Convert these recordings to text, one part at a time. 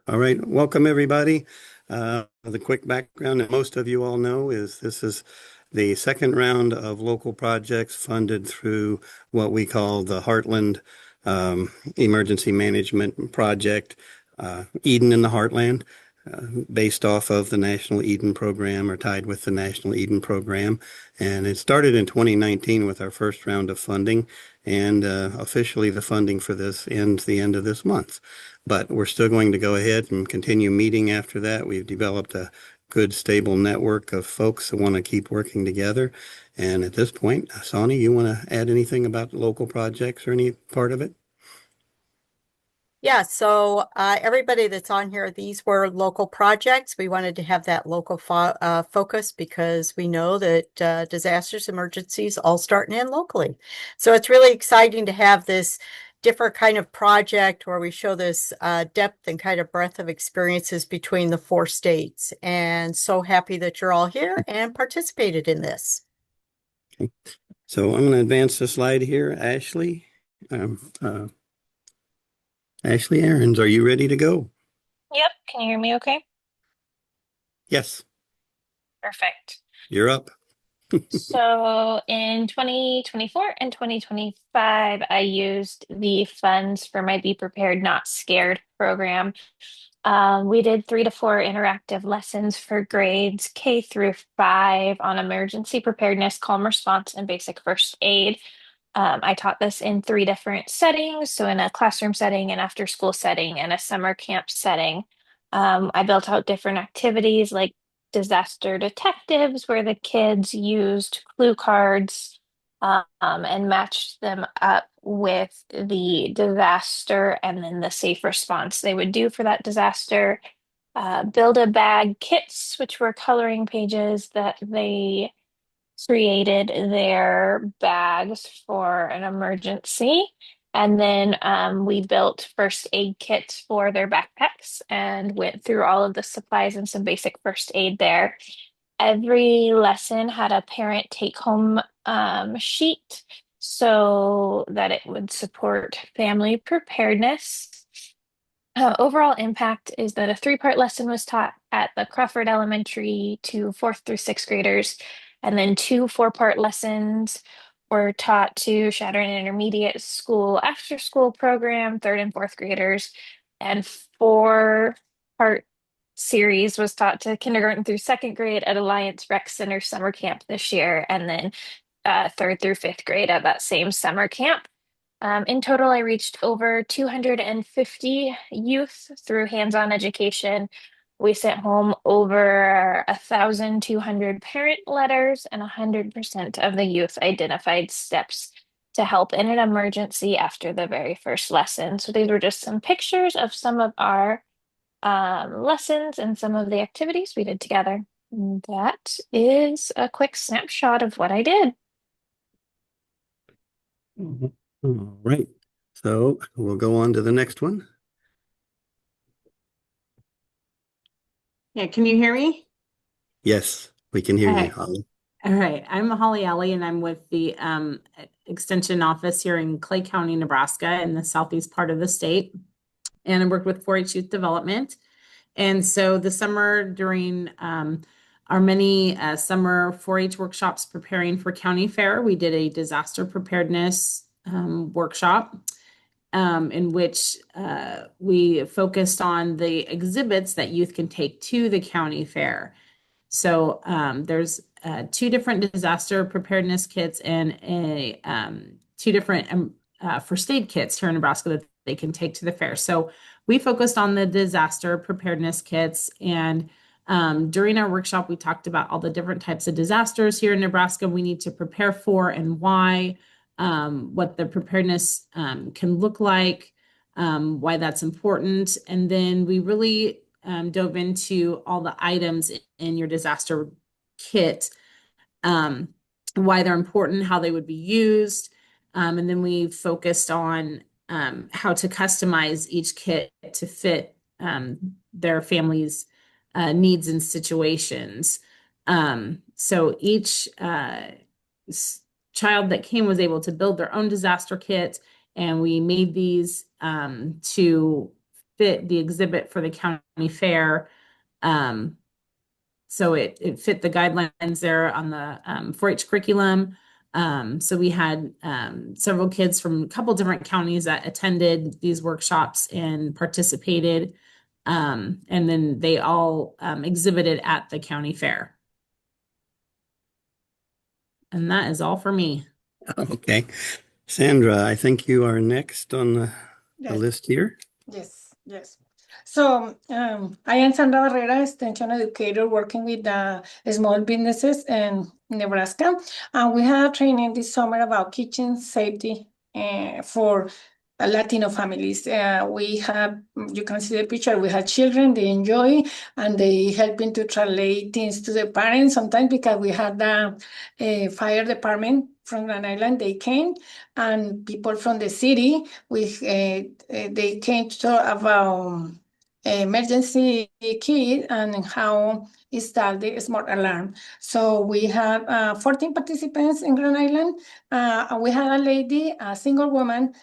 All right, welcome everybody. The quick background that most of you all know is this is the second round of local projects funded through what we call the Heartland Emergency Management Project, Eden in the Heartland, based off of the National Eden Program or tied with the National Eden Program. And it started in 2019 with our first round of funding, and officially the funding for this ends the end of this month. But we're still going to go ahead and continue meeting after that. We've developed a good, stable network of folks that want to keep working together. And at this point, Sonny, you want to add anything about local projects or any part of it? Yeah, so everybody that's on here, these were local projects. We wanted to have that local focus because we know that disasters, emergencies all start and end locally. So it's really exciting to have this different kind of project where we show this depth and kind of breadth of experiences between the four states. And so happy that you're all here and participated in this. Okay. So I'm going to advance the slide here. Um, uh, Ashley Ahrens, are you ready to go? Yep, can you hear me okay? Yes, Perfect. you're up. So in 2024 and 2025, I used the funds for my Be Prepared, Not Scared program. We did 3 to 4 interactive lessons for grades K through 5 on emergency preparedness, calm response, and basic first aid. I taught this in 3 different settings, so in a classroom setting, an after school setting, and a summer camp setting. I built out different activities like disaster detectives, where the kids used clue cards and matched them up with the disaster and then the safe response they would do for that disaster. Build a bag kits, which were coloring pages that they created their bags for an emergency. And then we built first aid kits for their backpacks and went through all of the supplies and some basic first aid there. Every lesson had a parent take home sheet so that it would support family preparedness. Overall impact is that a 3-part lesson was taught at the Crawford Elementary to 4th through 6th graders, and then 2 4-part lessons were taught to Chadron Intermediate School after school program, 3rd and 4th graders, and 4-part series was taught to kindergarten through 2nd grade at Alliance Rec Center summer camp this year, and then 3rd through 5th grade at that same summer camp. In total, I reached over 250 youth through hands-on education. We sent home over 1,200 parent letters, and 100% of the youth identified steps to help in an emergency after the very first lesson. So these were just some pictures of some of our lessons and some of the activities we did together. That is a quick snapshot of what I did. All right. So we'll go on to the next one. Yeah, can you hear me? Yes, we can hear you, Okay. Holly. All right. I'm Holly Alley, and I'm with the Extension Office here in Clay County, Nebraska, in the southeast part of the state. And I work with 4-H Youth Development. And so the summer during our many summer 4-H workshops preparing for county fair, we did a disaster preparedness workshop in which we focused on the exhibits that youth can take to the county fair. So there's 2 different disaster preparedness kits and a 2 different first aid kits here in Nebraska that they can take to the fair. So we focused on the disaster preparedness kits, and during our workshop, we talked about all the different types of disasters here in Nebraska we need to prepare for and why, what the preparedness can look like, why that's important. And then we really dove into all the items in your disaster kit, why they're important, how they would be used. And then we focused on how to customize each kit to fit their family's needs and situations. So each child that came was able to build their own disaster kit, and we made these to fit the exhibit for the county fair. So it fit the guidelines there on the 4-H curriculum. So we had several kids from a couple different counties that attended these workshops and participated. And then they all exhibited at the county fair. And that is all for me. Okay. Sandra, I think you are next on the Yes, list here. yes. So I am Sandra Barrera, extension educator working with small businesses in Nebraska. And we have training this summer about kitchen safety for Latino families. We have, you can see the picture, we have children, they enjoy, and they helping to translate things to the parents sometimes because we had the fire department from Grand Island, they came, and people from the city, they came to talk about emergency kit and how install the smart alarm. So we have 14 participants in Grand Island. And we had a lady, a single woman,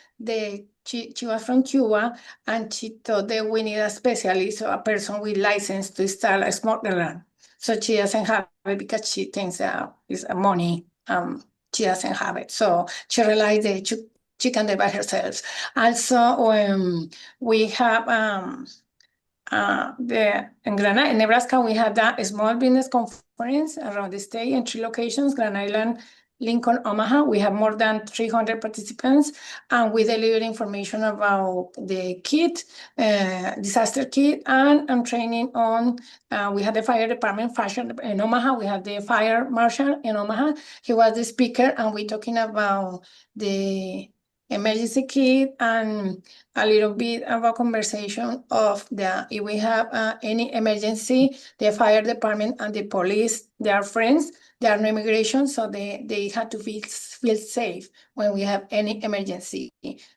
she was from Cuba, and she thought that we need a specialist or a person with license to install a smart alarm. So she doesn't have it because she thinks it's money. She doesn't have it. So she realized that she can do it by herself. Also, we have in Nebraska, we have that small business conference around the state in 3 locations, Grand Island, Lincoln, Omaha. We have more than 300 participants, and we deliver information about the kit, disaster kit, and training on, we had the fire department fashion in Omaha. We have the fire marshal in Omaha. He was the speaker, and we're talking about the emergency kit and a little bit of a conversation of if we have any emergency, the fire department and the police, they are friends, they are no immigration, so they have to feel safe when we have any emergency,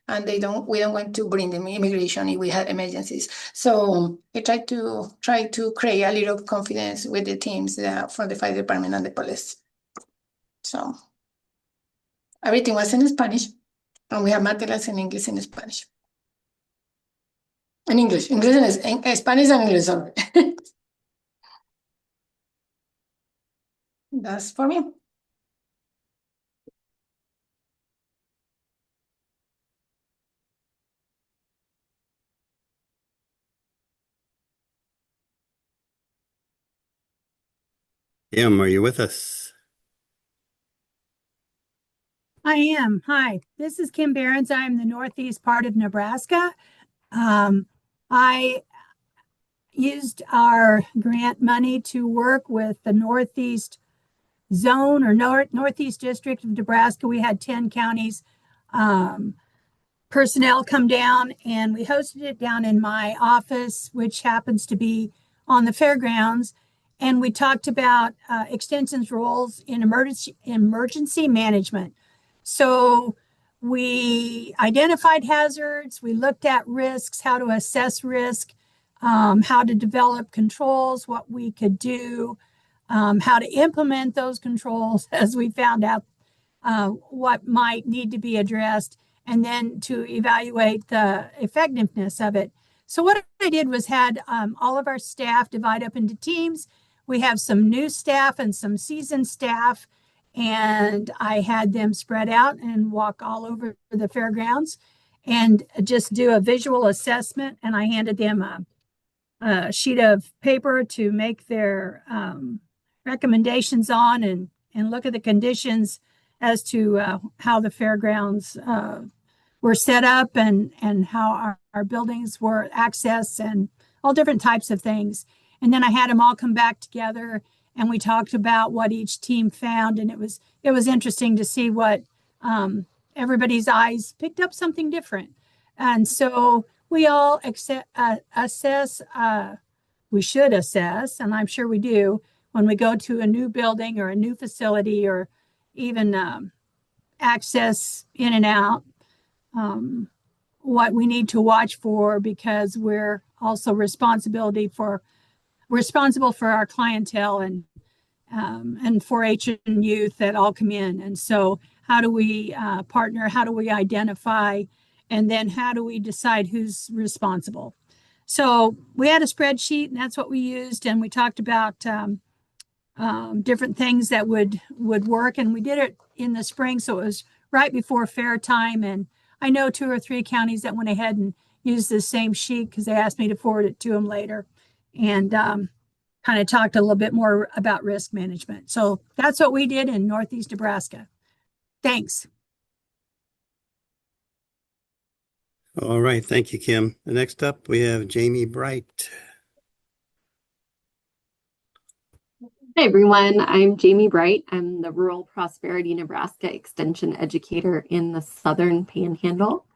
and we don't want to bring them immigration if we have emergencies. So I try to create a little confidence with the teams from the fire department and the police. So everything was in Spanish, and we have materials in English and Spanish. In English and Spanish and English, sorry. That's for me. Kim, are you with us? I am. Hi, this is Kim Behrens. I'm the northeast part of Nebraska. I used our grant money to work with the Northeast Zone or Northeast District of Nebraska. We had 10 counties personnel come down, and we hosted it down in my office, which happens to be on the fairgrounds. And we talked about Extension's roles in emergency management. So we identified hazards, we looked at risks, how to assess risk, how to develop controls, what we could do, how to implement those controls as we found out what might need to be addressed, and then to evaluate the effectiveness of it. So what I did was had all of our staff divide up into teams. We have some new staff and some seasoned staff, and I had them spread out and walk all over the fairgrounds and just do a visual assessment. And I handed them a sheet of paper to make their recommendations on and look at the conditions as to how the fairgrounds were set up and how our buildings were accessed and all different types of things. And then I had them all come back together, and we talked about what each team found, and it was interesting to see what everybody's eyes picked up something different. And so we all assess, we should assess, and I'm sure we do, when we go to a new building or a new facility or even access in and out, what we need to watch for, because we're also responsible for our clientele and 4-H and youth that all come in. And so how do we partner? How do we identify? And then how do we decide who's responsible? So we had a spreadsheet, and that's what we used. And we talked about different things that would work. And we did it in the spring, so it was right before fair time. And I know 2 or 3 counties that went ahead and used the same sheet because they asked me to forward it to them later, and kind of talked a little bit more about risk management. So that's what we did in Northeast Nebraska. Thanks. All right, thank you, Kim. Next up, we have Jamie Bright. Hi, everyone. I'm Jamie Bright. I'm the Rural Prosperity Nebraska Extension Educator in the Southern Panhandle.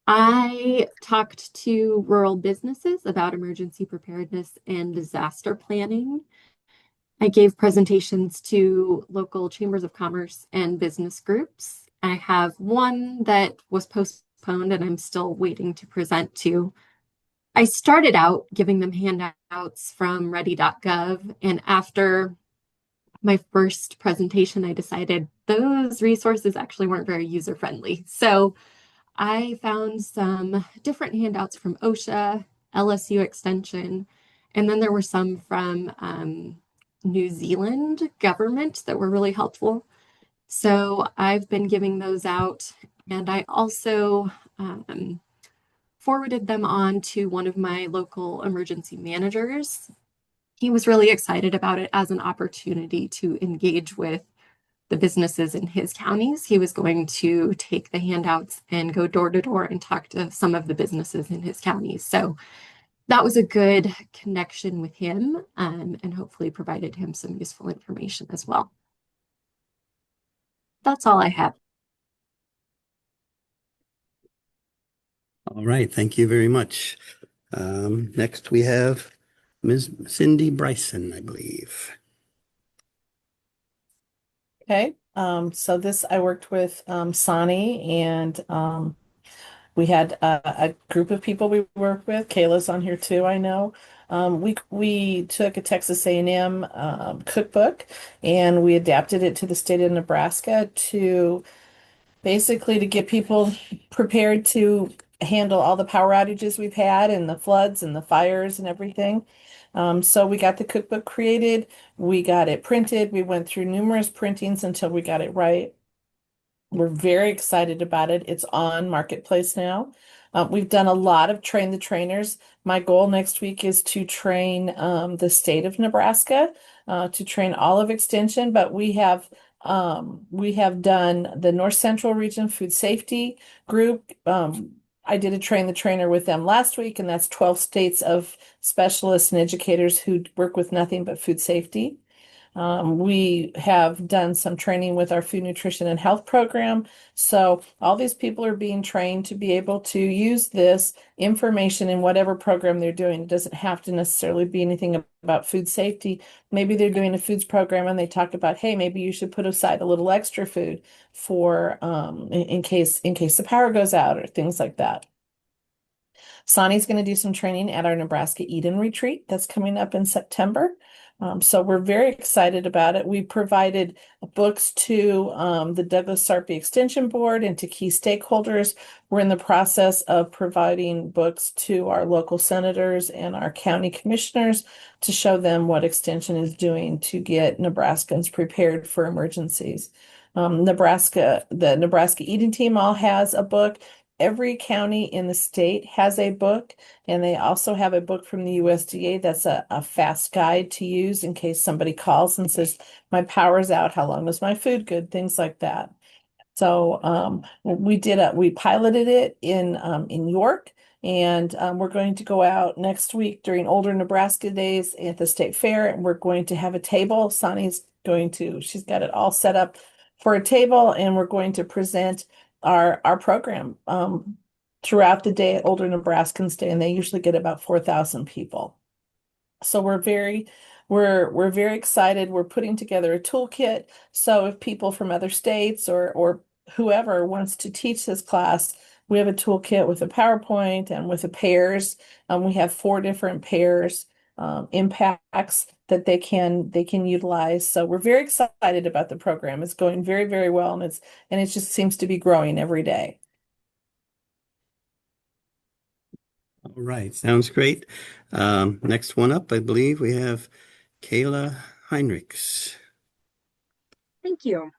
I talked to rural businesses about emergency preparedness and disaster planning. I gave presentations to local chambers of commerce and business groups. I have one that was postponed and I'm still waiting to present to. I started out giving them handouts from ready.gov, and after my first presentation, I decided those resources actually weren't very user-friendly. So I found some different handouts from OSHA, LSU Extension, and then there were some from New Zealand government that were really helpful. So I've been giving those out, and I also forwarded them on to one of my local emergency managers. He was really excited about it as an opportunity to engage with the businesses in his counties. He was going to take the handouts and go door to door and talk to some of the businesses in his counties. So that was a good connection with him, and hopefully provided him some useful information as well. That's all I have. All right, thank you very much. Next, we have Ms. Cindy Bryson, I believe. Okay, so this I worked with Sani, and we had a group of people we worked with. Kayla's on here too, I know. We took a Texas A&M cookbook and we adapted it to the state of Nebraska to basically to get people prepared to handle all the power outages we've had and the floods and the fires and everything. So we got the cookbook created, we got it printed, we went through numerous printings until we got it right. We're very excited about it. It's on Marketplace now. We've done a lot of train the trainers. My goal next week is to train the state of Nebraska, to train all of Extension, but we have done the North Central Region Food Safety Group. I did a train the trainer with them last week, and that's 12 states of specialists and educators who work with nothing but food safety. We have done some training with our food nutrition and health program. So all these people are being trained to be able to use this information in whatever program they're doing. It doesn't have to necessarily be anything about food safety. Maybe they're doing a foods program and they talk about, hey, maybe you should put aside a little extra food for in case the power goes out or things like that. Sani's going to do some training at our Nebraska Eden retreat that's coming up in September. So we're very excited about it. We provided books to the Douglas Sarpy Extension Board and to key stakeholders. We're in the process of providing books to our local senators and our county commissioners to show them what Extension is doing to get Nebraskans prepared for emergencies. The Nebraska Eden team all has a book. Every county in the state has a book, and they also have a book from the USDA that's a fast guide to use in case somebody calls and says, my power's out, how long is my food good, things like that. So we piloted it in York, and we're going to go out next week during Older Nebraska Days at the State Fair, and we're going to have a table. Sani's she's got it all set up for a table, and we're going to present our program throughout the day at Older Nebraskans Day, and they usually get about 4,000 people. So we're very excited. We're putting together a toolkit. So if people from other states or whoever wants to teach this class, we have a toolkit with a PowerPoint and with the pairs. We have 4 different pairs impacts that they can utilize. So we're very excited about the program. It's going very, very well, and it just seems to be growing every day. All right, sounds great. Next one up, I believe we have Kayla Heinrichs. Thank you.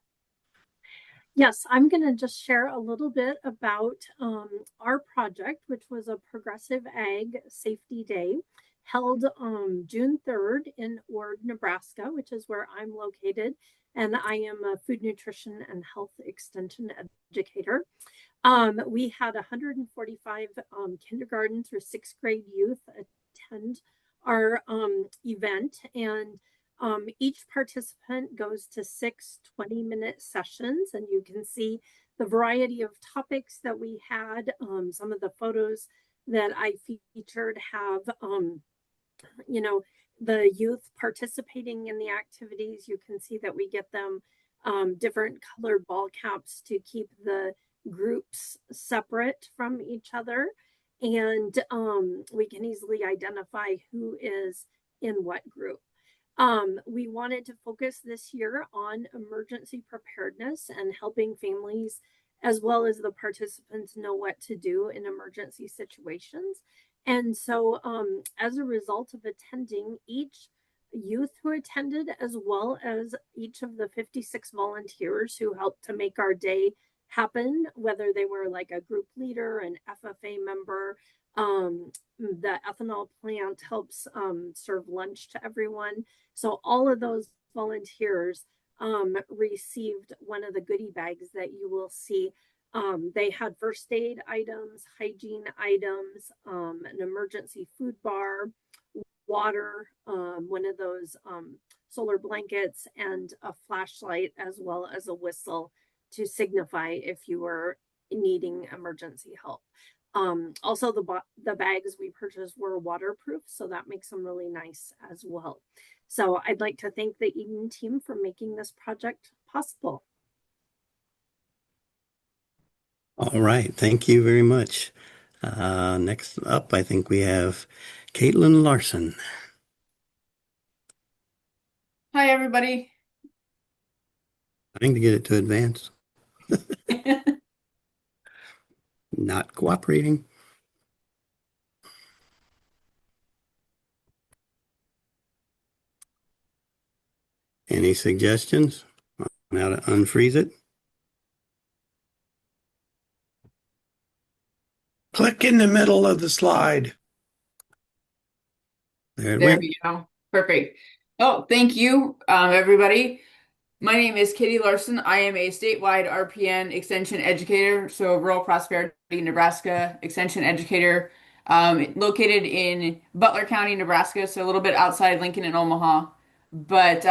Yes, I'm going to just share a little bit about our project, which was a Progressive Ag Safety Day held June 3rd in Ord, Nebraska, which is where I'm located. And I am a food nutrition and health extension educator. We had 145 kindergarten through sixth grade youth attend our event, and each participant goes to 6 20-minute sessions, and you can see the variety of topics that we had. Some of the photos that I featured have, you know, the youth participating in the activities. You can see that we get them different colored ball caps to keep the groups separate from each other. And we can easily identify who is in what group. We wanted to focus this year on emergency preparedness and helping families as well as the participants know what to do in emergency situations. And so as a result of attending, each youth who attended, as well as each of the 56 volunteers who helped to make our day happen, whether they were like a group leader, an FFA member, the ethanol plant helps serve lunch to everyone. So all of those volunteers received one of the goodie bags that you will see. They had first aid items, hygiene items, an emergency food bar, water, one of those solar blankets, and a flashlight, as well as a whistle to signify if you were needing emergency help. Also, the bags we purchased were waterproof, so that makes them really nice as well. So I'd like to thank the Eden team for making this project possible. All right, thank you very much. Next up, I think we have Caitlin Larson. Hi, everybody. Trying to get it to advance. Not cooperating. Any suggestions on how to unfreeze it? Click in the middle of the slide. There it There went. we go. Perfect. Oh, thank you, everybody. My name is Kitty Larson. I am a statewide RPN extension educator, so Rural Prosperity Nebraska extension educator, located in Butler County, Nebraska, so a little bit outside Lincoln and Omaha. But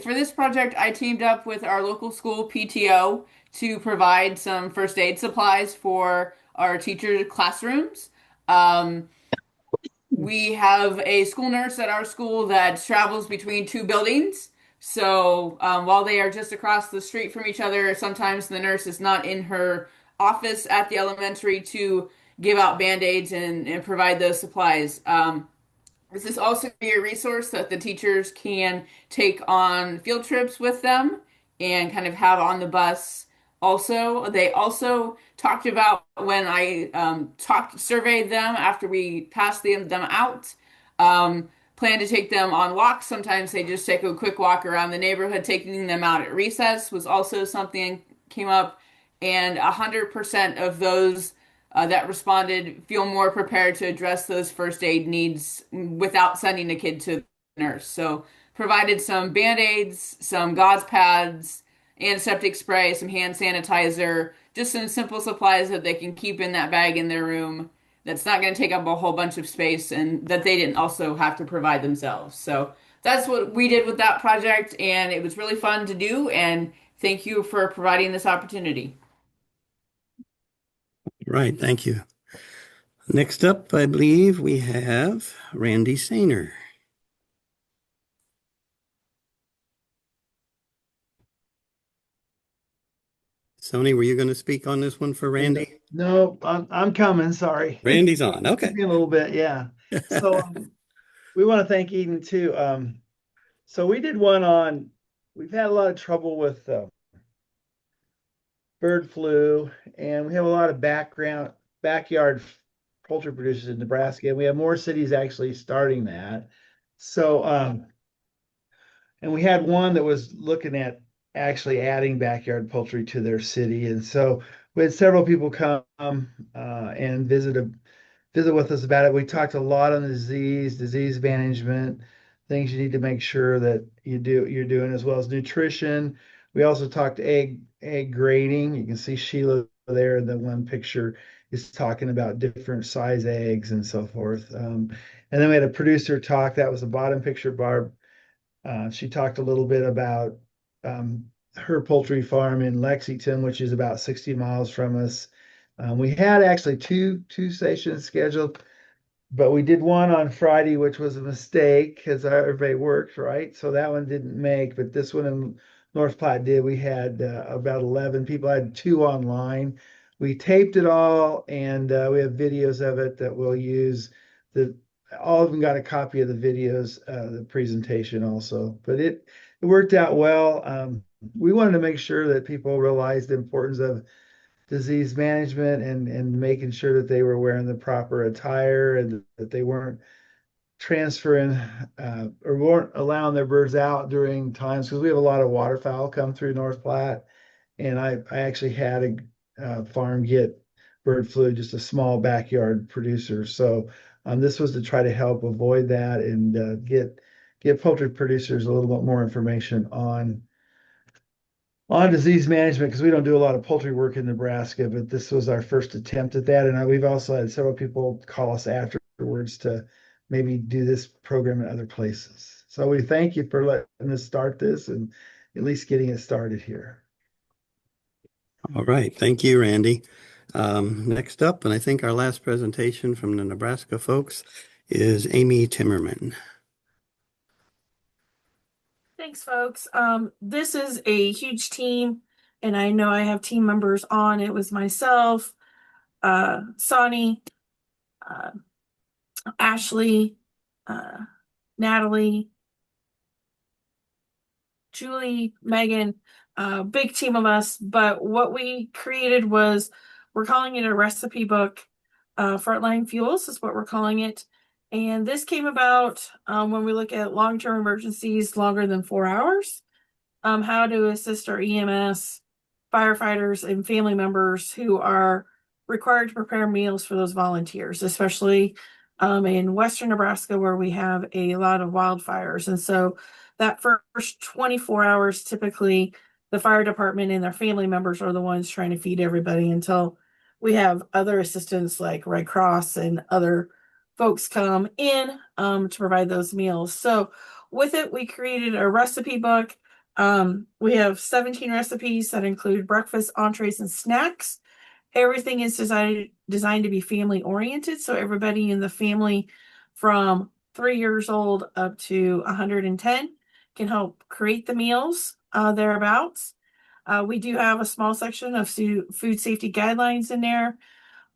for this project, I teamed up with our local school PTO to provide some first aid supplies for our teacher classrooms. We have a school nurse at our school that travels between two buildings. So while they are just across the street from each other, sometimes the nurse is not in her office at the elementary to give out Band-Aids and provide those supplies. This is also a resource that the teachers can take on field trips with them and kind of have on the bus. Also, they also talked about when I surveyed them after we passed them out. Plan to take them on walks. Sometimes they just take a quick walk around the neighborhood. Taking them out at recess was also something came up, and 100% of those that responded feel more prepared to address those first aid needs without sending a kid to the nurse. So provided some Band-Aids, some gauze pads, antiseptic spray, some hand sanitizer, just some simple supplies that they can keep in that bag in their room that's not going to take up a whole bunch of space and that they didn't also have to provide themselves. So that's what we did with that project, and it was really fun to do, and thank you for providing this opportunity. Right, thank you. Next up, I believe we have Randy Sainer. Sony, were you going to speak on this one for Randy? No, I'm coming. Sorry. Randy's on. Okay. A little bit, yeah. So we want to thank Eden too. So we did one on. We've had a lot of trouble with bird flu, and we have a lot of backyard poultry producers in Nebraska, and we have more cities actually starting that. So, and we had one that was looking at actually adding backyard poultry to their city. And so we had several people come and visit with us about it. We talked a lot on the disease management, things you need to make sure that you're doing, as well as nutrition. We also talked egg grading. You can see Sheila there in the one picture is talking about different size eggs and so forth. And then we had a producer talk. That was the bottom picture, Barb. She talked a little bit about her poultry farm in Lexington, which is about 60 miles from us. We had actually two stations scheduled, but we did one on Friday, which was a mistake because everybody worked, right? So that one didn't make, but this one in North Platte did. We had about 11 people. I had 2 online. We taped it all, and we have videos of it that we'll use. All of them got a copy of the videos, the presentation also, but it worked out well. We wanted to make sure that people realized the importance of disease management and making sure that they were wearing the proper attire and that they weren't transferring or weren't allowing their birds out during times, because we have a lot of waterfowl come through North Platte. And I actually had a farm get bird flu, just a small backyard producer. So this was to try to help avoid that and get poultry producers a little bit more information on disease management, because we don't do a lot of poultry work in Nebraska, but this was our first attempt at that. And we've also had several people call us afterwards to maybe do this program in other places. So we thank you for letting us start this and at least getting it started here. All right. Thank you, Randy. Next up, and I think our last presentation from the Nebraska folks, is Amy Timmerman. Thanks, folks. This is a huge team, and I know I have team members on. It was myself, Sonny, Ashley, Natalie, Julie, Megan, big team of us. But what we created was, we're calling it a recipe book. Frontline Fuels is what we're calling it. And this came about when we look at long-term emergencies longer than 4 hours, how to assist our EMS, firefighters, and family members who are required to prepare meals for those volunteers, especially in Western Nebraska, where we have a lot of wildfires. And so that first 24 hours, typically the fire department and their family members are the ones trying to feed everybody until we have other assistants like Red Cross and other folks come in to provide those meals. So with it, we created a recipe book. We have 17 recipes that include breakfast, entrees, and snacks. Everything is designed to be family oriented. So everybody in the family from 3 years old up to 110 can help create the meals thereabouts. We do have a small section of food safety guidelines in there.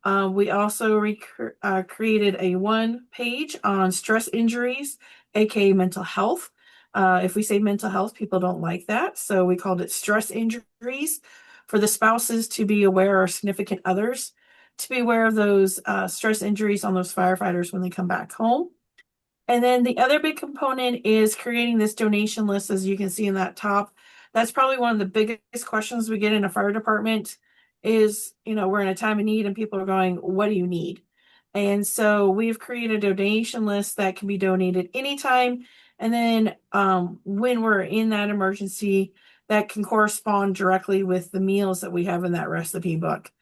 We also created a 1-page on stress injuries, aka mental health. If we say mental health, people don't like that. So we called it stress injuries, for the spouses to be aware, or significant others to be aware of those stress injuries on those firefighters when they come back home. And then the other big component is creating this donation list, as you can see in that top. That's probably one of the biggest questions we get in a fire department is, we're in a time of need and people are going, what do you need? And so we've created a donation list that can be donated anytime. And then when we're in that emergency, that can correspond directly with the meals that we have in that recipe book.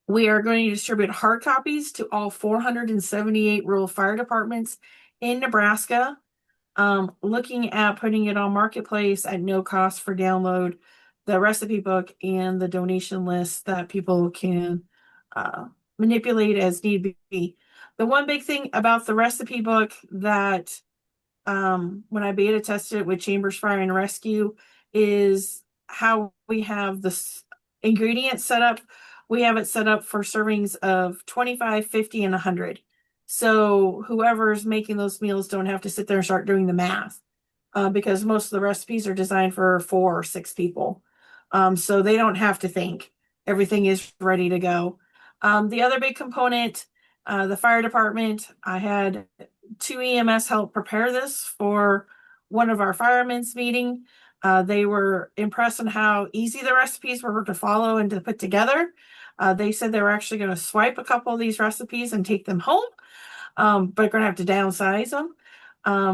We are going to distribute hard copies to all 478 rural fire departments in Nebraska. Looking at putting it on Marketplace at no cost for download, the recipe book and the donation list that people can manipulate as need be. The one big thing about the recipe book that when I beta tested it with Chambers Fire and Rescue is how we have the ingredients set up. We have it set up for servings of 25, 50, and 100. So whoever's making those meals don't have to sit there and start doing the math because most of the recipes are designed for 4 or 6 people. So they don't have to think. Everything is ready to go. The other big component, the fire department, I had 2 EMS help prepare this for one of our firemen's meeting. They were impressed on how easy the recipes were to follow and to put together. They said they were actually going to swipe a couple of these recipes and take them home, but going to have to downsize them.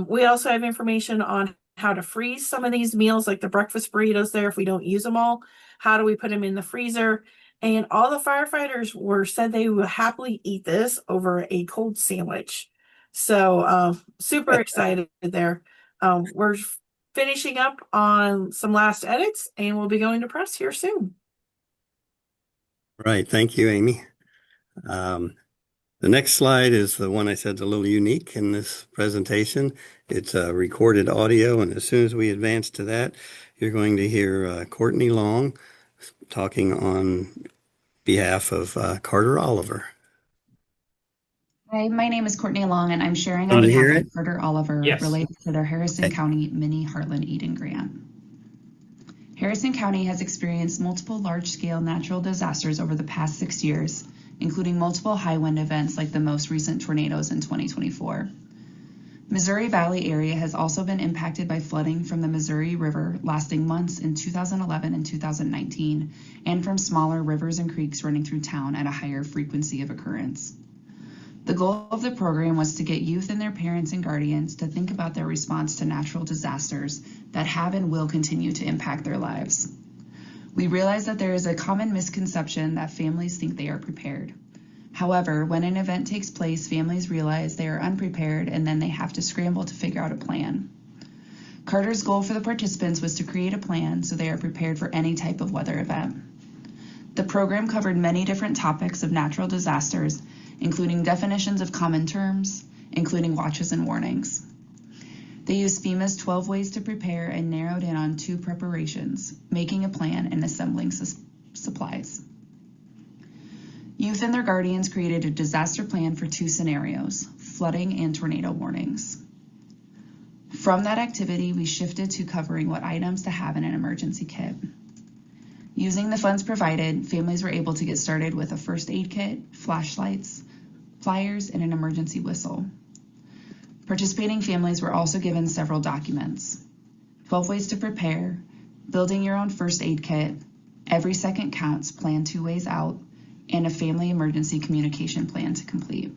We also have information on how to freeze some of these meals, like the breakfast burritos there. If we don't use them all, how do we put them in the freezer? And all the firefighters said they would happily eat this over a cold sandwich. So super excited there. We're finishing up on some last edits and we'll be going to press here soon. Right. Thank you, Amy. The next slide is the one I said is a little unique in this presentation. It's a recorded audio, and as soon as we advance to that, you're going to hear Courtney Long talking on behalf of Carter Oliver. Hi, my name is Courtney Long, and I'm sharing Can on you behalf hear of it? Carter Oliver Yes. related to their Harrison Okay. County Mini Heartland Eden Grant. Harrison County has experienced multiple large-scale natural disasters over the past 6 years, including multiple high wind events like the most recent tornadoes in 2024. Missouri Valley area has also been impacted by flooding from the Missouri River lasting months in 2011 and 2019, and from smaller rivers and creeks running through town at a higher frequency of occurrence. The goal of the program was to get youth and their parents and guardians to think about their response to natural disasters that have and will continue to impact their lives. We realize that there is a common misconception that families think they are prepared. However, when an event takes place, families realize they are unprepared and then they have to scramble to figure out a plan. Carter's goal for the participants was to create a plan so they are prepared for any type of weather event. The program covered many different topics of natural disasters, including definitions of common terms, including watches and warnings. They used FEMA's 12 ways to prepare and narrowed in on 2 preparations, making a plan and assembling supplies. Youth and their guardians created a disaster plan for 2 scenarios, flooding and tornado warnings. From that activity, we shifted to covering what items to have in an emergency kit. Using the funds provided, families were able to get started with a first aid kit, flashlights, pliers, and an emergency whistle. Participating families were also given several documents: 12 ways to prepare, building your own first aid kit, every second counts, plan 2 ways out, and a family emergency communication plan to complete.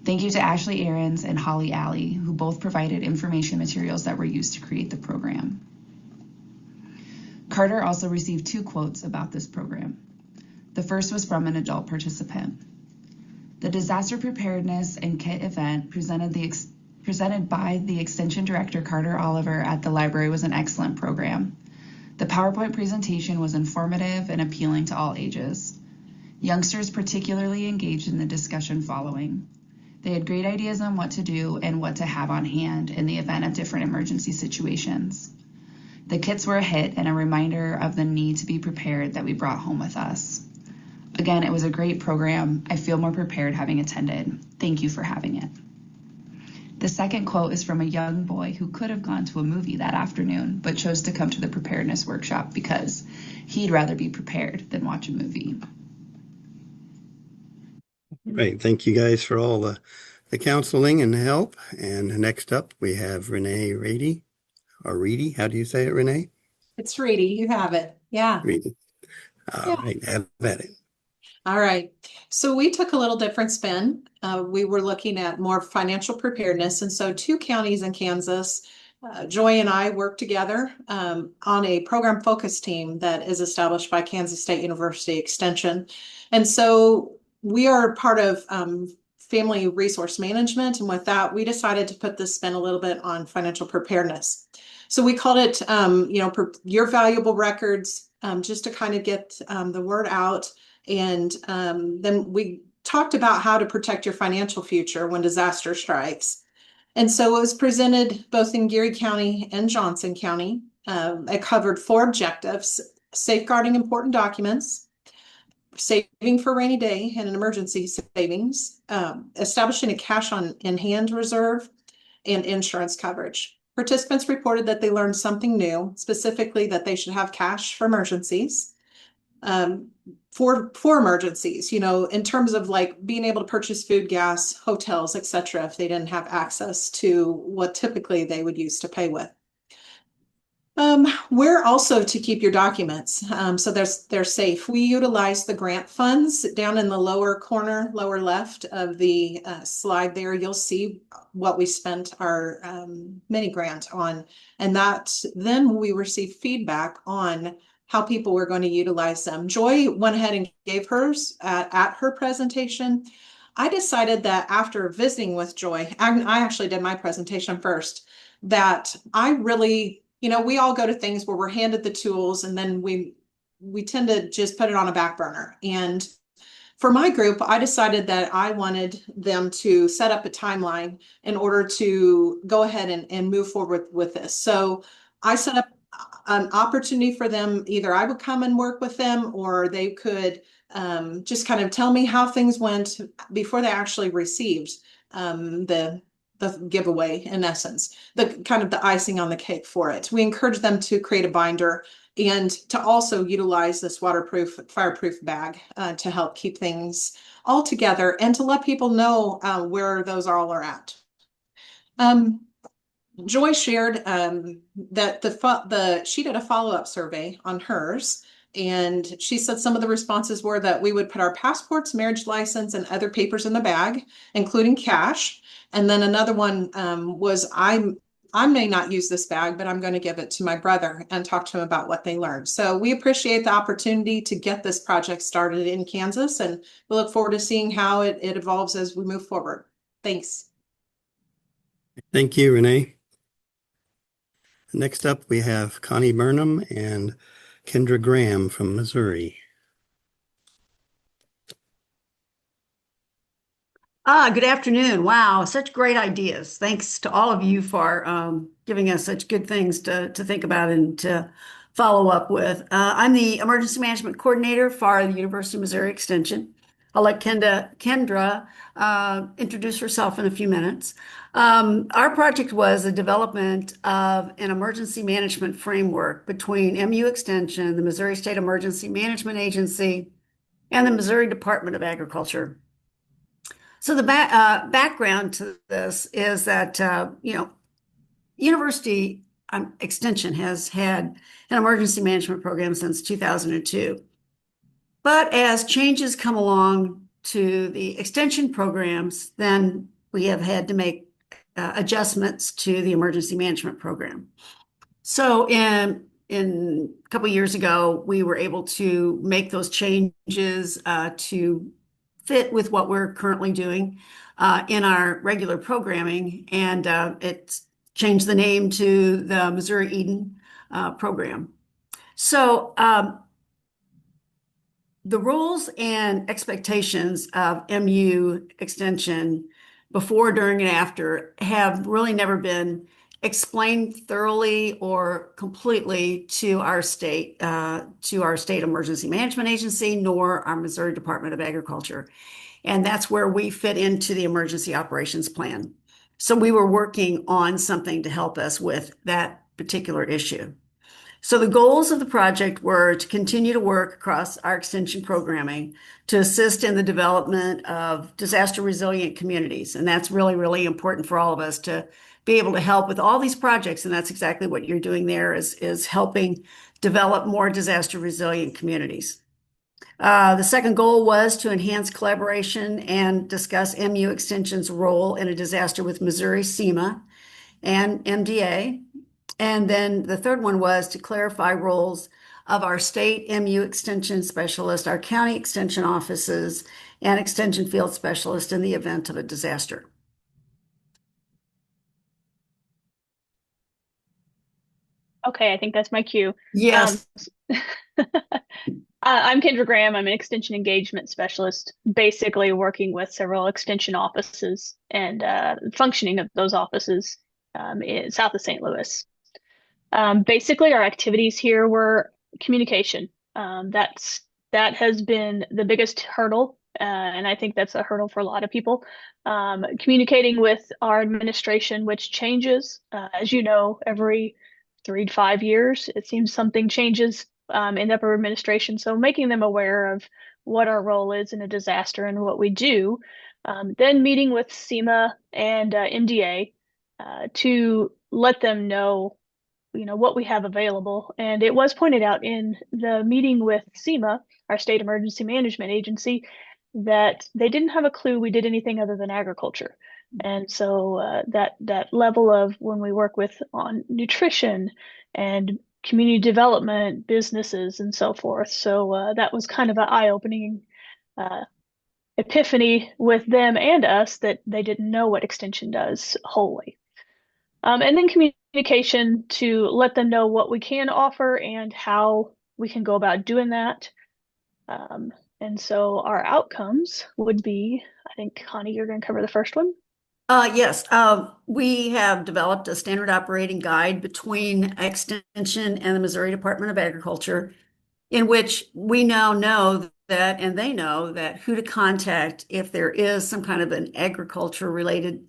Thank you to Ashley Ahrens and Holly Alley, who both provided information materials that were used to create the program. Carter also received 2 quotes about this program. The first was from an adult participant. The disaster preparedness and kit event presented by the Extension Director Carter Oliver at the library was an excellent program. The PowerPoint presentation was informative and appealing to all ages. Youngsters particularly engaged in the discussion following. They had great ideas on what to do and what to have on hand in the event of different emergency situations. The kits were a hit and a reminder of the need to be prepared that we brought home with us. Again, it was a great program. I feel more prepared having attended. Thank you for having it. The second quote is from a young boy who could have gone to a movie that afternoon, but chose to come to the preparedness workshop because he'd rather be prepared than watch a movie. Right. Thank you guys for all the counseling and help. And next up, we have Renee Reedy, or Reedy. How do you say it, Renee? It's Reedy. You have it. Yeah. Reedy. All right. Have at it. All right. So we took a little different spin. We were looking at more financial preparedness. And so 2 counties in Kansas, Joy and I worked together on a program focus team that is established by Kansas State University Extension. And so we are part of family resource management. And with that, we decided to put this spin a little bit on financial preparedness. So we called it, your valuable records, just to kind of get the word out. And then we talked about how to protect your financial future when disaster strikes. And so it was presented both in Geary County and Johnson County. It covered 4 objectives: safeguarding important documents, saving for rainy day and an emergency savings, establishing a cash in hand reserve, and insurance coverage. Participants reported that they learned something new, specifically that they should have cash for emergencies. for emergencies, you know, in terms of like being able to purchase food, gas, hotels, etc., if they didn't have access to what typically they would use to pay with. Where also to keep your documents, so they're safe. We utilize the grant funds down in the lower corner, lower left of the slide there. You'll see what we spent our mini grant on, and that then we received feedback on how people were going to utilize them. Joy went ahead and gave hers at her presentation. I decided that after visiting with Joy, I actually did my presentation first, that I really, you know, we all go to things where we're handed the tools and then we tend to just put it on a back burner. And for my group, I decided that I wanted them to set up a timeline in order to go ahead and move forward with this. So I set up an opportunity for them. Either I would come and work with them, or they could just kind of tell me how things went before they actually received the giveaway, in essence, the kind of the icing on the cake for it. We encourage them to create a binder and to also utilize this waterproof, fireproof bag to help keep things all together and to let people know where those all are at. Joy shared that she did a follow-up survey on hers, and she said some of the responses were that we would put our passports, marriage license, and other papers in the bag, including cash. And then another one was, I may not use this bag, but I'm going to give it to my brother and talk to him about what they learned. So we appreciate the opportunity to get this project started in Kansas, and we look forward to seeing how it evolves as we move forward. Thanks. Thank you, Renee. Next up, we have Connie Burnham and Kendra Graham from Missouri. Good afternoon. Wow, such great ideas. Thanks to all of you for giving us such good things to think about and to follow up with. I'm the Emergency Management Coordinator for the University of Missouri Extension. I'll let Kendra introduce herself in a few minutes. Our project was the development of an emergency management framework between MU Extension, the Missouri State Emergency Management Agency, and the Missouri Department of Agriculture. So the background to this is that, University Extension has had an emergency management program since 2002. But as changes come along to the extension programs, then we have had to make adjustments to the emergency management program. So in a couple of years ago, we were able to make those changes to fit with what we're currently doing in our regular programming, and it's changed the name to the Missouri Eden program. So the rules and expectations of MU Extension before, during, and after have really never been explained thoroughly or completely to our state emergency management agency, nor our Missouri Department of Agriculture. And that's where we fit into the emergency operations plan. So we were working on something to help us with that particular issue. So the goals of the project were to continue to work across our extension programming to assist in the development of disaster resilient communities. And that's really, really important for all of us to be able to help with all these projects. And that's exactly what you're doing there is helping develop more disaster resilient communities. The second goal was to enhance collaboration and discuss MU Extension's role in a disaster with Missouri SEMA and MDA. And then the third one was to clarify roles of our state MU Extension specialist, our county extension offices, and extension field specialist in the event of a disaster. Okay, I think that's my cue. Yes. I'm Kendra Graham. I'm an extension engagement specialist, basically working with several extension offices and functioning of those offices in south of St. Louis. Basically, our activities here were communication. That has been the biggest hurdle, and I think that's a hurdle for a lot of people. Communicating with our administration, which changes, as you know, every 3 to 5 years. It seems something changes in upper administration. So making them aware of what our role is in a disaster and what we do. Then meeting with SEMA and MDA to let them know, what we have available. And it was pointed out in the meeting with SEMA, our state emergency management agency, that they didn't have a clue we did anything other than agriculture. And so that level of when we work with on nutrition and community development, businesses, and so forth. So that was kind of an eye-opening epiphany with them and us that they didn't know what extension does wholly. And then communication to let them know what we can offer and how we can go about doing that. And so our outcomes would be, I think, Connie, you're going to cover the first one. Yes, we have developed a standard operating guide between Extension and the Missouri Department of Agriculture, in which we now know that, and they know that, who to contact if there is some kind of an agriculture related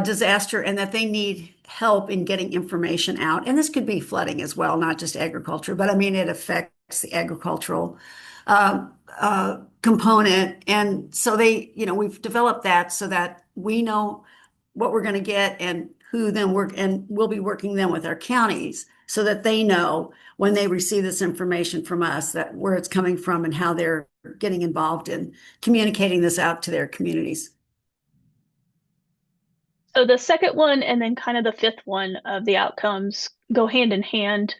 disaster, and that they need help in getting information out. And this could be flooding as well, not just agriculture, but I mean, it affects the agricultural component. And so we've developed that so that we know what we're going to get and who then work, and we'll be working then with our counties so that they know when they receive this information from us, that where it's coming from and how they're getting involved in communicating this out to their communities. So the second one and then kind of the fifth one of the outcomes go hand in hand.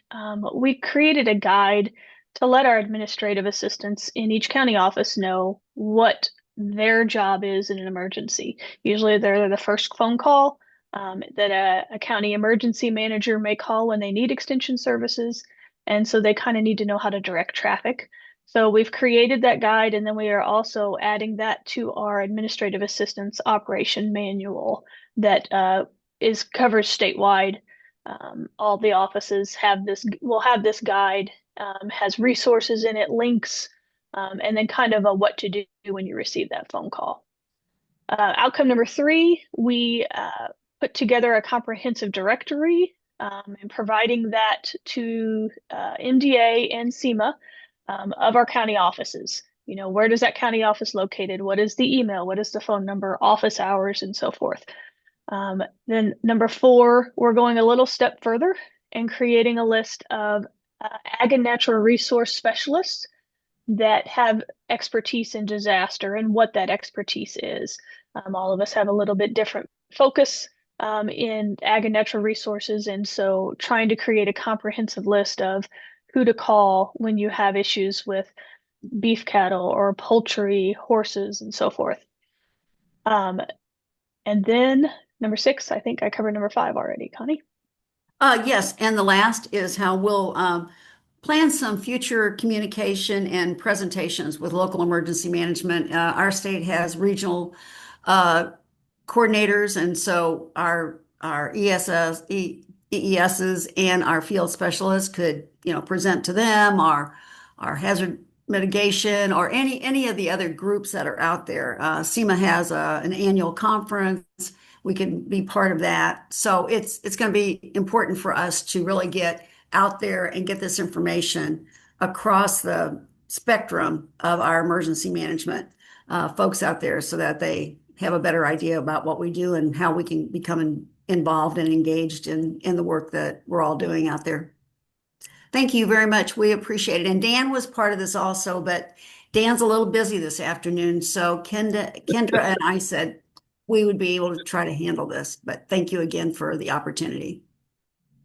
We created a guide to let our administrative assistants in each county office know what their job is in an emergency. Usually they're the first phone call that a county emergency manager may call when they need extension services. And so they kind of need to know how to direct traffic. So we've created that guide, and then we are also adding that to our administrative assistance operation manual that covers statewide. All the offices will have this guide, has resources in it, links, and then kind of a what to do when you receive that phone call. Outcome number 3, we put together a comprehensive directory and providing that to MDA and SEMA of our county offices. Where does that county office located? What is the email? What is the phone number, office hours, and so forth. Then number 4, we're going a little step further and creating a list of ag and natural resource specialists that have expertise in disaster and what that expertise is. All of us have a little bit different focus in ag and natural resources, and so trying to create a comprehensive list of who to call when you have issues with beef cattle or poultry, horses, and so forth. And then number 6, I think I covered number 5 already, Connie. Yes, and the last is how we'll plan some future communication and presentations with local emergency management. Our state has regional coordinators, and so our EESs and our field specialists could, present to them our hazard mitigation or any of the other groups that are out there. SEMA has an annual conference. We can be part of that. So it's going to be important for us to really get out there and get this information across the spectrum of our emergency management folks out there so that they have a better idea about what we do and how we can become involved and engaged in the work that we're all doing out there. Thank you very much. We appreciate it. And Dan was part of this also, but Dan's a little busy this afternoon. So Kendra and I said we would be able to try to handle this, but thank you again for the opportunity.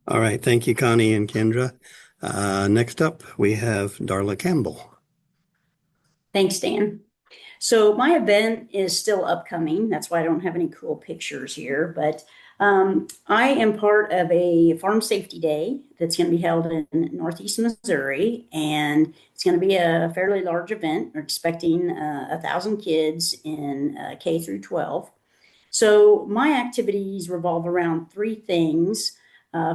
All right. Thank you, Connie and Kendra. Next up, we have Darla Campbell. Thanks, Dan. So my event is still upcoming. That's why I don't have any cool pictures here, but I am part of a farm safety day that's going to be held in Northeast Missouri, and it's going to be a fairly large event. We're expecting 1,000 kids in K through 12. So my activities revolve around 3 things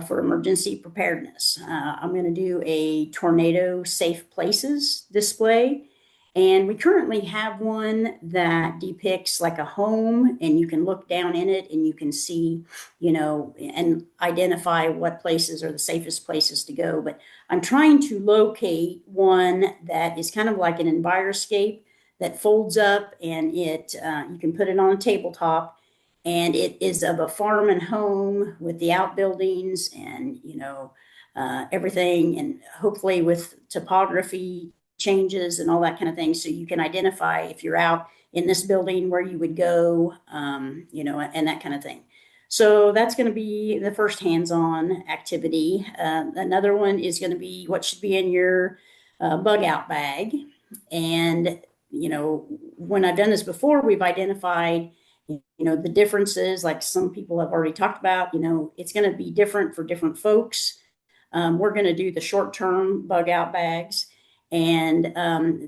for emergency preparedness. I'm going to do a tornado safe places display, And we currently have one that depicts like a home, and you can look down in it and you can see, and identify what places are the safest places to go. But I'm trying to locate one that is kind of like an Enviroscape that folds up, and you can put it on a tabletop, and it is of a farm and home with the outbuildings and, everything, and hopefully with topography changes and all that kind of thing. So you can identify if you're out in this building where you would go, and that kind of thing. So that's going to be the first hands-on activity. Another one is going to be what should be in your bug out bag. And, when I've done this before, we've identified, the differences, like some people have already talked about, it's going to be different for different folks. We're going to do the short-term bug out bags. And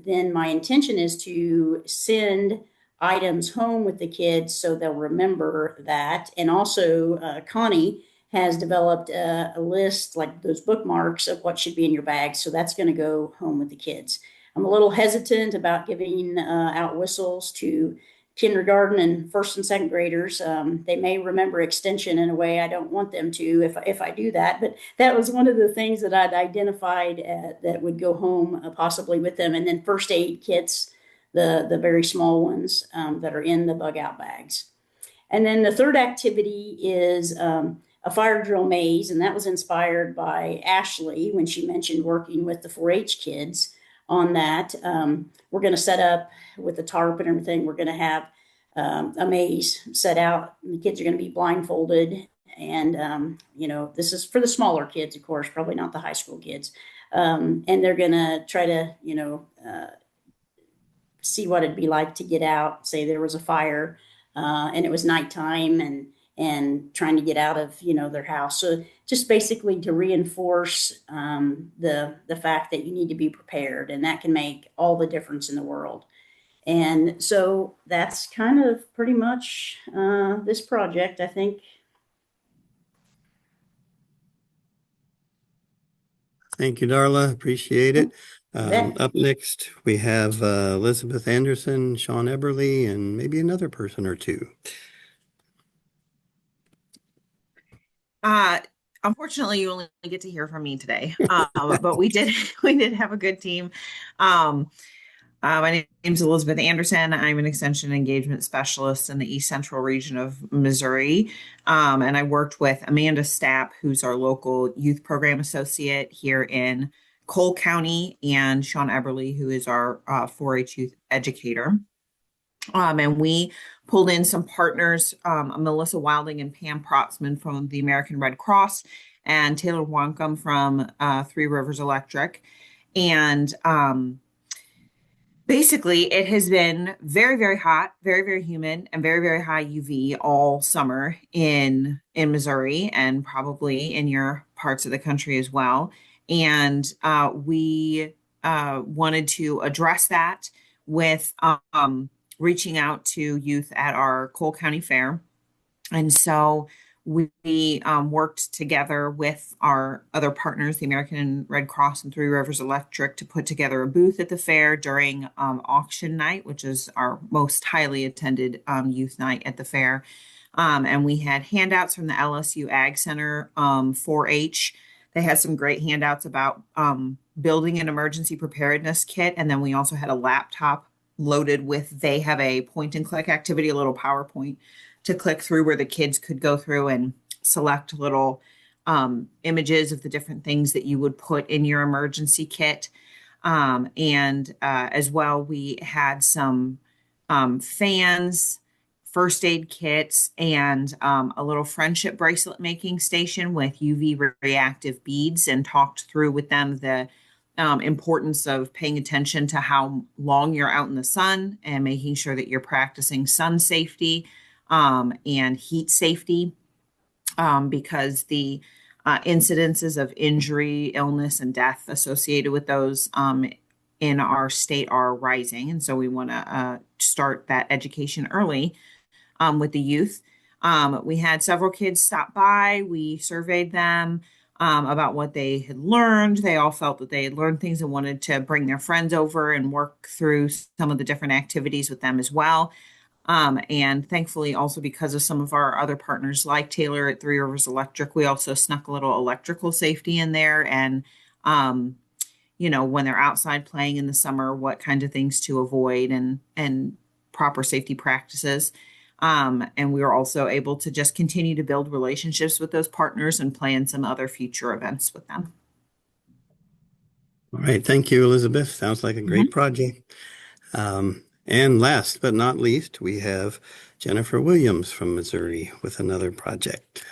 then my intention is to send items home with the kids so they'll remember that. And also, Connie has developed a list, like those bookmarks of what should be in your bag. So that's going to go home with the kids. I'm a little hesitant about giving out whistles to kindergarten and first and second graders. They may remember extension in a way I don't want them to if I do that. But that was one of the things that I'd identified that would go home possibly with them. And then first aid kits, the very small ones that are in the bug out bags. And then the third activity is a fire drill maze. And that was inspired by Ashley when she mentioned working with the 4-H kids on that. We're going to set up with the tarp and everything. We're going to have a maze set out. The kids are going to be blindfolded. And, this is for the smaller kids, of course, probably not the high school kids. And they're going to try to, see what it'd be like to get out. Say there was a fire and it was nighttime, and trying to get out of, their house. So just basically to reinforce the fact that you need to be prepared, and that can make all the difference in the world. And so that's kind of pretty much this project, I think. Thank you, Darla. Appreciate it. Bet. Up next, we have Elizabeth Anderson, Sean Eberly, and maybe another person or two. Unfortunately, you only get to hear from me today, but we did have a good team. My name is Elizabeth Anderson. I'm an extension engagement specialist in the East Central region of Missouri. And I worked with Amanda Stapp, who's our local youth program associate here in Cole County, and Sean Eberly, who is our 4-H youth educator. And we pulled in some partners, Melissa Wilding and Pam Protzman from the American Red Cross, and Taylor Wancombe from Three Rivers Electric. And basically, it has been very, very hot, very, very humid, and very, very high UV all summer in Missouri, and probably in your parts of the country as well. And we wanted to address that with reaching out to youth at our Cole County Fair. And so we worked together with our other partners, the American Red Cross and Three Rivers Electric, to put together a booth at the fair during auction night, which is our most highly attended youth night at the fair. And we had handouts from the LSU Ag Center 4-H. They had some great handouts about building an emergency preparedness kit. And then we also had a laptop loaded with, they have a point and click activity, a little PowerPoint to click through where the kids could go through and select little images of the different things that you would put in your emergency kit. And as well, we had some fans, first aid kits, and a little friendship bracelet making station with UV reactive beads, and talked through with them the importance of paying attention to how long you're out in the sun and making sure that you're practicing sun safety and heat safety, because the incidences of injury, illness, and death associated with those in our state are rising. And so we want to start that education early with the youth. We had several kids stop by. We surveyed them. about what they had learned. They all felt that they had learned things and wanted to bring their friends over and work through some of the different activities with them as well. And thankfully, also because of some of our other partners like Taylor at Three Rivers Electric, we also snuck a little electrical safety in there. And, when they're outside playing in the summer, what kind of things to avoid and proper safety practices. And we were also able to just continue to build relationships with those partners and plan some other future events with them. All right. Thank you, Elizabeth. Sounds like a great project. And last but not least, we have Jennifer Williams from Missouri with another project.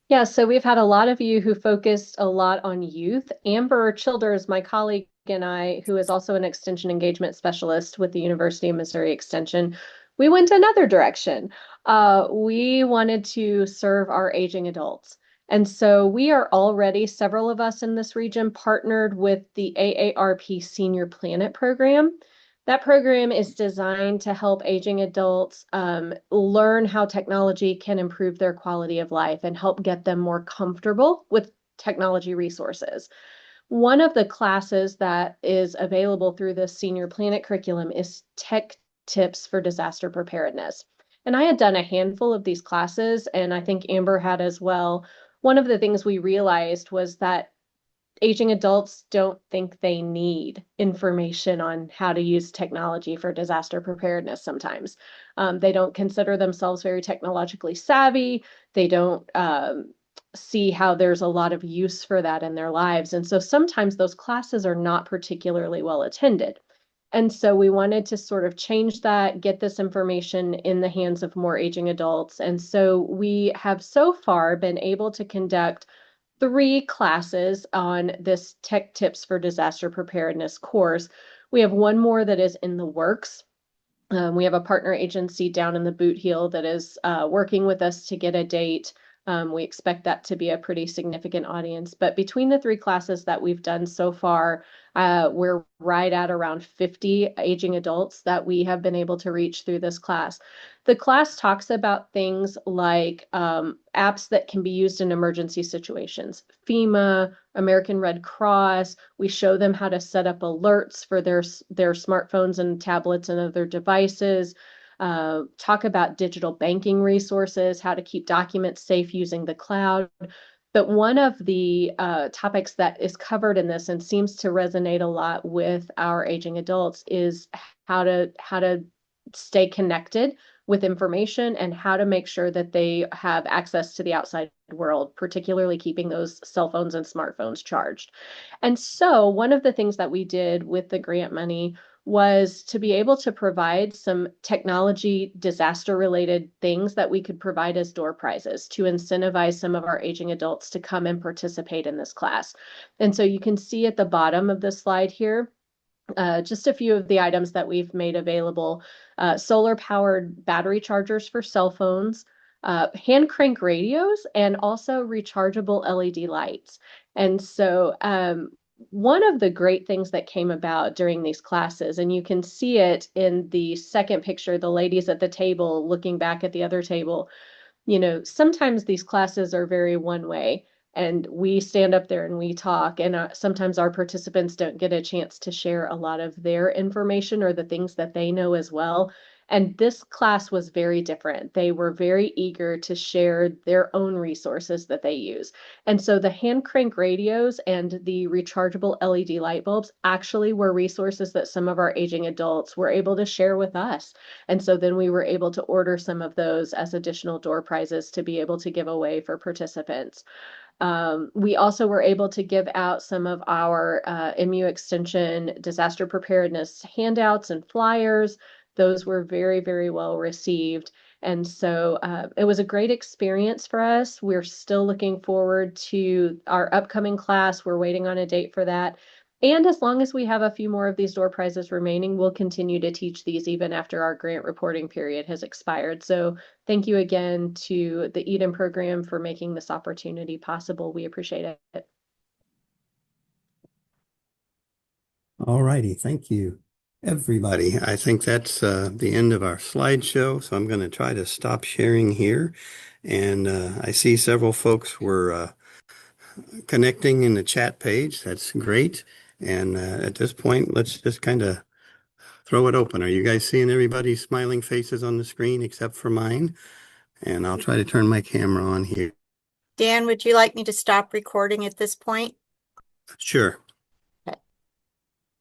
Yeah, so we've had a lot of you who focused a lot on youth. Amber Childers, my colleague, and I, who is also an extension engagement specialist with the University of Missouri Extension, we went another direction. We wanted to serve our aging adults. And so we are already, several of us in this region, partnered with the AARP Senior Planet Program. That program is designed to help aging adults learn how technology can improve their quality of life and help get them more comfortable with technology resources. One of the classes that is available through the Senior Planet curriculum is Tech Tips for Disaster Preparedness. And I had done a handful of these classes, and I think Amber had as well. One of the things we realized was that aging adults don't think they need information on how to use technology for disaster preparedness sometimes. They don't consider themselves very technologically savvy. They don't see how there's a lot of use for that in their lives. And so sometimes those classes are not particularly well attended. And so we wanted to sort of change that, get this information in the hands of more aging adults. And so we have so far been able to conduct 3 classes on this Tech Tips for Disaster Preparedness course. We have one more that is in the works. We have a partner agency down in the Boot Heel that is working with us to get a date. We expect that to be a pretty significant audience. But between the 3 classes that we've done so far, we're right at around 50 aging adults that we have been able to reach through this class. The class talks about things like apps that can be used in emergency situations, FEMA, American Red Cross. We show them how to set up alerts for their smartphones and tablets and other devices. Talk about digital banking resources, how to keep documents safe using the cloud. But one of the topics that is covered in this and seems to resonate a lot with our aging adults is how to stay connected with information and how to make sure that they have access to the outside world, particularly keeping those cell phones and smartphones charged. And so one of the things that we did with the grant money was to be able to provide some technology disaster related things that we could provide as door prizes to incentivize some of our aging adults to come and participate in this class. And so you can see at the bottom of the slide here, just a few of the items that we've made available. Solar powered battery chargers for cell phones, hand crank radios, and also rechargeable LED lights. And so one of the great things that came about during these classes, and you can see it in the second picture, the ladies at the table looking back at the other table, sometimes these classes are very one way. And we stand up there and we talk, and sometimes our participants don't get a chance to share a lot of their information or the things that they know as well. And this class was very different. They were very eager to share their own resources that they use. And so the hand crank radios and the rechargeable LED light bulbs actually were resources that some of our aging adults were able to share with us. And so then we were able to order some of those as additional door prizes to be able to give away for participants. We also were able to give out some of our MU Extension disaster preparedness handouts and flyers. Those were very, very well received. And so it was a great experience for us. We're still looking forward to our upcoming class. We're waiting on a date for that. And as long as we have a few more of these door prizes remaining, we'll continue to teach these even after our grant reporting period has expired. So thank you again to the Eden program for making this opportunity possible. We appreciate it. All righty. Thank you. Everybody, I think that's the end of our slideshow, so I'm going to try to stop sharing here. And I see several folks were connecting in the chat page. That's great. And at this point, let's just kind of throw it open. Are you guys seeing everybody's smiling faces on the screen except for mine? And I'll try to turn my camera on here. Dan, would you like me to stop recording at this point? Sure.